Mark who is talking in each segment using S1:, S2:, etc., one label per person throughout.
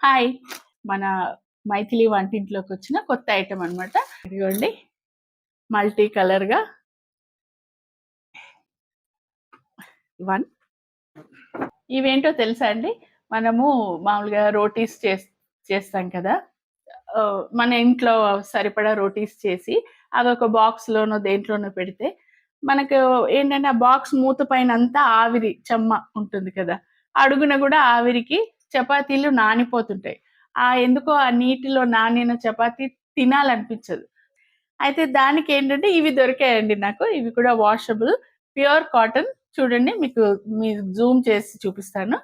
S1: Hi! మన మైథిలి వంటింట్లోకి వచ్చిన కొత్త ఐటెం అనమాట. ఇదిగోండి మల్టీ కలర్‌గా 1 ఇవేంటో తెలుసా అండి? మనము మామూలుగా రోటీస్ చేస్తాం కదా! మన ఇంట్లో సరిపడా రోటీస్ చేసి అదొక బాక్స్‌లోనో దేంట్లోనో పెడితే మనకు ఏంటంటే ఆ బాక్స్ మూత పైనంతా ఆవిరి చెమ్మ ఉంటుంది కదా! అడుగున గూడా ఆవిరికి చపాతీలు నానిపోతుంటాయి. ఎందుకో ఆ నీటిలో నానిన చపాతీ తినాలనిపించదు. అయితే దానికేంటంటే ఇవి దొరికాయండి నాకు. ఇవి కూడా వాషబుల్ ప్యూర్ కాటన్. చూడండి మీకు జూమ్ చేసి చూపిస్తాను.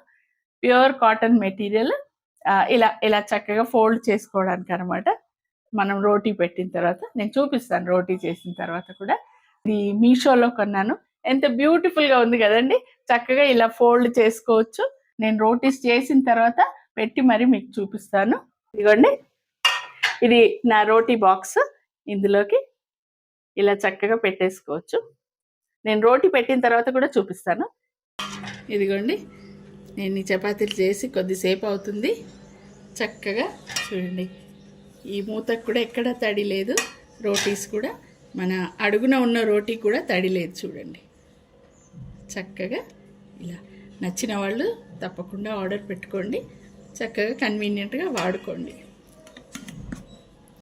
S1: ప్యూర్ కాటన్ మెటీరియల్ ఇలా చక్కగా ఫోల్డ్ చేసుకోవడానికనమాట. మనం రోటీ పెట్టిన తర్వాత నేను చూపిస్తాను రోటీ చేసిన తర్వాత కూడా. ఇది మీషోలో కొన్నాను. ఎంత బ్యూటిఫుల్‌గా ఉంది గదండీ! చక్కగా ఇలా ఫోల్డ్ చేసుకోవచ్చు. నేను రోటీస్ చేసిన తర్వాత పెట్టి మరి మీకు చూపిస్తాను. ఇదిగోండి. ఇది నా రోటీ బాక్స్. ఇందులోకి ఇలా చక్కగా పెట్టేసుకోవచ్చు. నేను రోటీ పెట్టిన తర్వాత కూడా చూపిస్తాను. ఇదిగోండి. నేను ఈ చపాతీలు చేసి కొద్దిసేపు అవుతుంది. చక్కగా చూడండి. ఈ మూతకు కూడా ఎక్కడ తడి లేదు. రోటీస్ కూడా మన అడుగున ఉన్న రోటీ కూడా తడి లేదు చూడండి. చక్కగా ఇలా నచ్చిన వాళ్ళు తప్పకుండా ఆర్డర్ పెట్టుకోండి. చక్కగా కన్వీనియంట్గా వాడుకోండి.